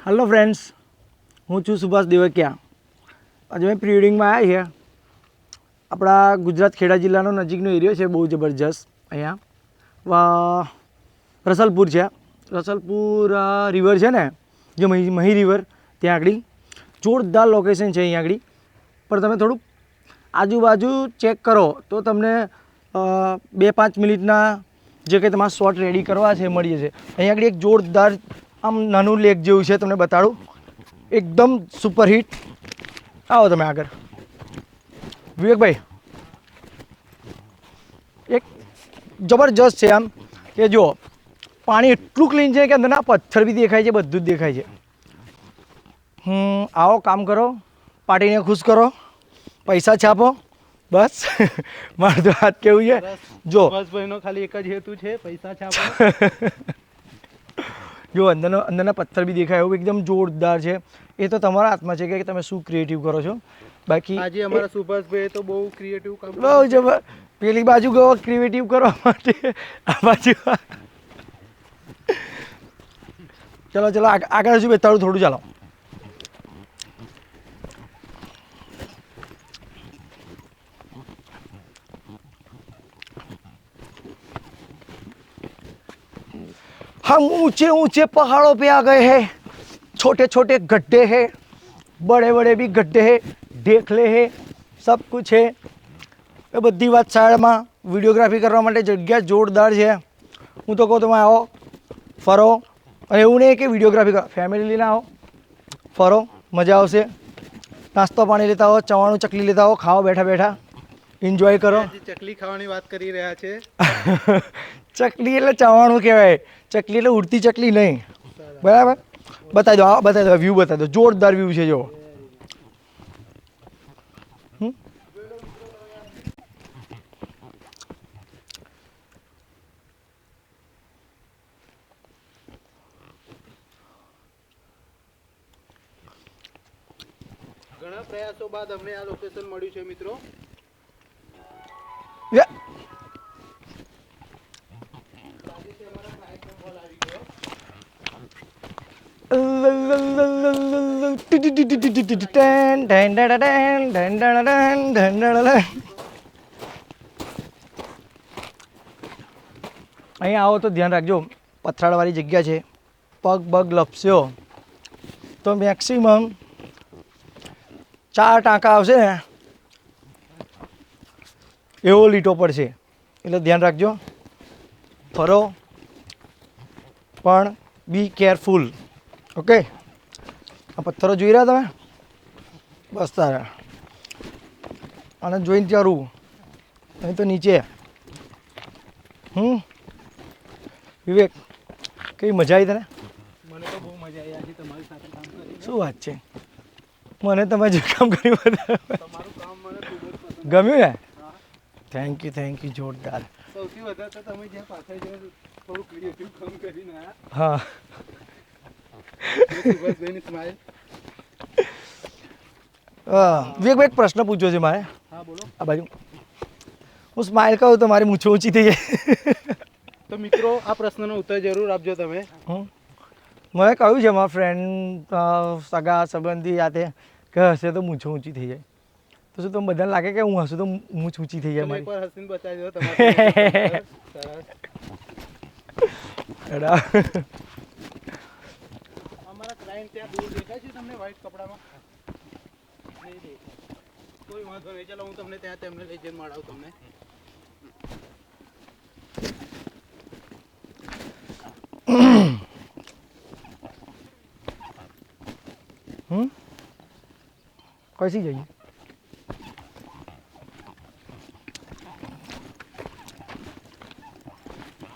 Hello friends, હું છું સુભાષ દેવકિયા. આજે મેં પ્રી વેડિંગમાં આવ્યા છીએ. આપણા ગુજરાત ખેડા જિલ્લાનો નજીકનો એરિયો છે, બહુ જબરજસ્ત. અહીંયા રસલપુર છે. રસલપુર રિવર છે ને, જે મહી રિવર, ત્યાં આગળ જોરદાર લોકેશન છે. અહીંયા આગળ પણ તમે થોડુંક આજુબાજુ ચેક કરો તો તમને 2-5 મિનિટના જે કંઈ તમારા શોટ રેડી કરવા છે મળી જશે. અહીંયા આગળ એક જોરદાર આમ નાનું લેક જેવું છે, તમને બતાડું. એકદમ સુપરહિટ. આવો તમે આગળ. વિવેકભાઈ, એક જબરજસ્ત છે આમ કે જો પાણી એટલું ક્લીન છે કે અંદરના પથ્થર બી દેખાય છે, બધું જ દેખાય છે. આવો, કામ કરો, પાર્ટીને ખુશ કરો, પૈસા છાપો, બસ. મારે તો વાત કેવું છે, જો ભાઈનો ખાલી એક જ હેતુ છે, પૈસા છાપો. જો અંદરના પથ્થર બી દેખાય એવું એકદમ જોરદાર છે. એ તો તમારા હાથમાં છે કે તમે શું ક્રિએટિવ કરો છો. બાકી આજે અમારા સુભાષભાઈ તો બહુ ક્રિએટિવ કામ બહુ જબર. પેલી બાજુ ગયો ક્રિએટિવ કરવા માટે, આ બાજુ ચલો આગળ હજુ બેતાડું થોડું, ચાલો. हम ऊंचे ऊंचे पहाड़ों पे आ गए हैं, छोटे छोटे गड्ढे हैं, बड़े बड़े भी गड्ढे हैं, ढेकले हैं, सब कुछ है. એ બધી વાત સાઈડમાં. વિડીયોગ્રાફી કરવા માટે જગ્યા જોરદાર છે. હું તો કહું તમે આવો, ફરો. અને એવું નહીં કે વિડીયોગ્રાફી કરો, ફેમિલી લઈને આવો, ફરો, મજા આવશે. નાસ્તો પાણી લેતા આવો, ચવાણું ચકલી લેતા આવો, ખાઓ બેઠા બેઠા, એન્જોય કરો. ચકલી ખાવાની વાત કરી રહ્યા છે. ચકલી એટલે ચવાણું કહેવાય, ચકલી એટલે ઉડતી ચકલી નહીં. બરાબર, બતાવી દો, બતાવી દો, વ્યૂ બતાવી દો. જોરદાર વ્યૂ છે. જો ઘણા પ્રયાસો બાદ અમને આ લોકેશન મળ્યું છે મિત્રો. અહીંયા આવો તો ધ્યાન રાખજો, પથરાળવાળી જગ્યા છે. પગ બગ લપસ્યો તો મેક્સિમમ 4 ટાંકા આવશે ને એવો લીટો પડશે. એટલે ધ્યાન રાખજો, ફરો પણ બી કેરફુલ. ઓકે, આ પથ્થરો જોઈ રહ્યા તમે? બસ તારા આને જોઈને ત્યારું, અહીં તો નીચે. વિવેક, કઈ મજા આવી તને? મને તો બહુ મજા આવી આજે તમારી સાથે કામ કરી. શું વાત છે? મને તમે જે કામ કર્યું તમારું કામ મને ખૂબ જ પસંદ ગમ્યું ને? Thank you. જોરદાર. સૌથી વધારે તો તમે જ્યાં પાછળ જઈને થોડું ક્રિએટિવ કામ કરીને આવ્યા. હા, સુભાષભાઈની સ્માઈલ. વિવેકભાઈ, એક પ્રશ્ન પૂછ્યો છે મારે. હા બોલો. આ બાજુ હું સ્માઈલ કહું તો મારી મૂછો ઊંચી થઈ જાય. તો મિત્રો આ પ્રશ્નનો ઉત્તર જરૂર આપજો તમે. મને કહ્યું છે મારા ફ્રેન્ડ, સગા સંબંધી સાથે કે હશે તો મૂછો ઊંચી થઈ જાય. તો શું તમને બધાને લાગે કે હું હસું તો મૂછ ઊંચી થઈ જાય મારી? એકવાર હસીને બતાવી દો તમારે. અમારા ક્લાયન્ટ ત્યાં દૂર દેખાય છે તમને વ્હાઈટ કપડામાં? નહીં દેખાય. કોઈ વાંધો નહીં, ચાલો હું તમને ત્યાં તેમને લઈ જઈને મળાવું તમને. કઈથી જઈએ?